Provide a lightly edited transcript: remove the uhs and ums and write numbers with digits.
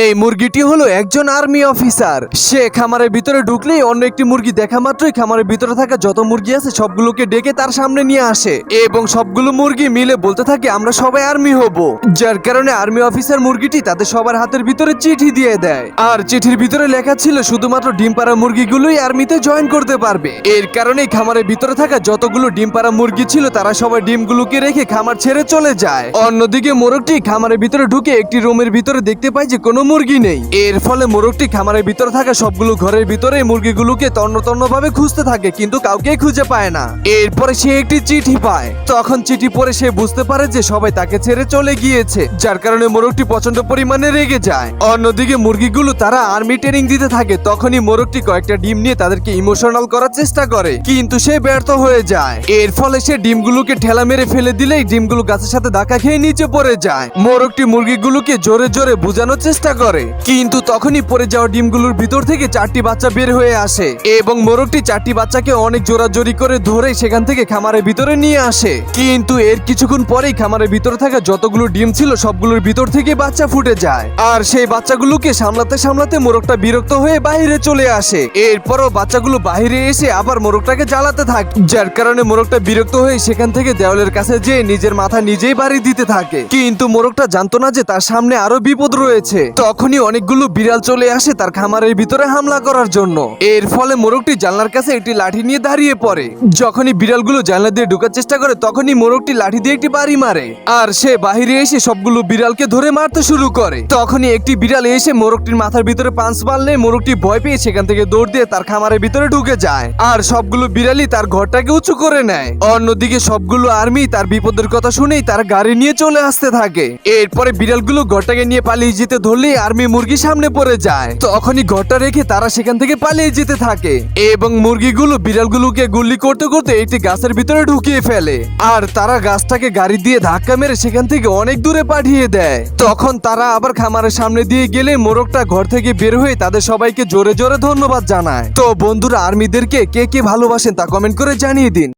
এই মুরগিটি হলো একজন আর্মি অফিসার। সে খামারের ভিতরে ঢুকলেই অন্য একটি মুরগি দেখা মাত্রই খামারের ভিতরে থাকা যত মুরগি আছে সবগুলোকে ডেকে তার সামনে নিয়ে আসে এবং সবগুলো মুরগি মিলে বলতে থাকে আমরা সবাই আর্মি হব। যার কারণে আর্মি অফিসার মুরগিটি তাদের সবার হাতের ভিতরে চিঠি দিয়ে দেয়, আর চিঠির ভিতরে লেখা ছিল শুধুমাত্র ডিম পাড়া মুরগিগুলোই আর্মিতে জয়েন করতে পারবে। এর কারণেই খামারের ভিতরে থাকা যতগুলো ডিম পাড়া মুরগি ছিল তারা সবাই ডিমগুলোকে রেখে খামার ছেড়ে চলে যায়। অন্যদিকে মোরগটি খামারের ভিতরে ঢুকে একটি রুমের ভিতরে দেখতে পায় যে কোনো মুরগি নেই। এর ফলে মোরগটি খামারের ভিতরে থাকা সবগুলো ঘরের ভিতরে মুরগিগুলোকে তন্ন ভাবে খুঁজতে থাকে, কিন্তু কাউকে খুঁজে পায় না। এরপরে সে একটি চিঠি পায়। তখন চিঠি পড়ে সে বুঝতে পারে যে সবাই তাকে ছেড়ে চলে গিয়েছে, যার কারণে মোরগটি প্রচন্ড পরিমাণে রেগে যায়। অন্যদিকে মুরগিগুলো তারা আর্মি ট্রেনিং দিতে থাকে। তখনই মোরগটি কয়েকটা ডিম নিয়ে তাদেরকে ইমোশনাল করার চেষ্টা করে, কিন্তু সে ব্যর্থ হয়ে যায়। এর ফলে সে ডিমগুলোকে ঠেলা মেরে ফেলে দিলেই ডিমগুলো গাছের সাথে ধাক্কা খেয়ে নিচে পড়ে যায়। মোরগটি মুরগিগুলোকে জোরে জোরে বোঝানোর চেষ্টা করে, কিন্তু তখনই পড়ে যাওয়া ডিমগুলোর ভিতর থেকে 4টি বাচ্চা বের হয়ে আসে এবং মোরগটি 4টি বাচ্চাকে অনেক জোরাজোরি করে ধরে সেখান থেকে খামারের ভিতরে নিয়ে আসে। কিন্তু এর কিছুক্ষণ পরেই খামারের ভিতরে থাকা যতগুলো ডিম ছিল সবগুলোর ভিতর থেকে বাচ্চা ফুটে যায়, আর সেই বাচ্চাগুলোকে সামলাতে সামলাতে মোরগটা বিরক্ত হয়ে বাইরে চলে আসে। এরপরও বাচ্চাগুলো বাইরে এসে আবার মোরগটাকে জ্বালাতে থাকে, যার কারণে মোরগটা বিরক্ত হয়ে সেখান থেকে দেওয়ালের কাছে যেয়ে নিজের মাথা নিজেই বাড়ি দিতে থাকে। কিন্তু মোরগটা জানতো না যে তার সামনে আরো বিপদ রয়েছে। তখনই অনেকগুলো বিড়াল চলে আসে তার খামারের ভিতরে হামলা করার জন্য। এর ফলে মোরগটি জানলার কাছে একটি লাঠি নিয়ে দাঁড়িয়ে পড়ে। যখনই বিড়ালগুলো জানলা দিয়ে ঢোকার চেষ্টা করে তখনই মোরগটি লাঠি দিয়ে একটি বাড়ি মারে, আর সে বাহিরে এসে সবগুলো বিড়ালকে ধরে মারতে শুরু করে। তখনই একটি বিড়াল এসে মোরগটির মাথার ভিতরে পাঁচ মারলে মোরগটি ভয় পেয়ে সেখান থেকে দৌড় দিয়ে তার খামারের ভিতরে ঢুকে যায়, আর সবগুলো বিড়ালই তার ঘরটাকে উঁচু করে নেয়। অন্যদিকে সবগুলো আর্মি তার বিপদের কথা শুনেই তার গাড়ি নিয়ে চলে আসতে থাকে। এরপরে বিড়ালগুলো ঘরটাকে নিয়ে পালিয়ে যেতে ধরলেই আর্মি মুরগি সামনে পড়ে যায়। তখনই ঘরটা রেখে তারা সেখান থেকে পালিয়ে যেতে থাকে এবং মুরগিগুলো বিড়ালগুলোকে গুলি করতে করতে একটি গাছের ভিতরে ঢুকিয়ে ফেলে, আর তারা গাছটাকে গাড়ি দিয়ে ধাক্কা মেরে সেখান থেকে অনেক দূরে পাঠিয়ে দেয়। তখন তারা আবার খামারের সামনে দিয়ে গেলে মোরগটা ঘর থেকে বের হয়ে তাদের সবাইকে জোরে জোরে ধন্যবাদ জানায়। তো বন্ধুরা, আর্মিদেরকে কে কে ভালোবাসেন তা কমেন্ট করে জানিয়ে দিন।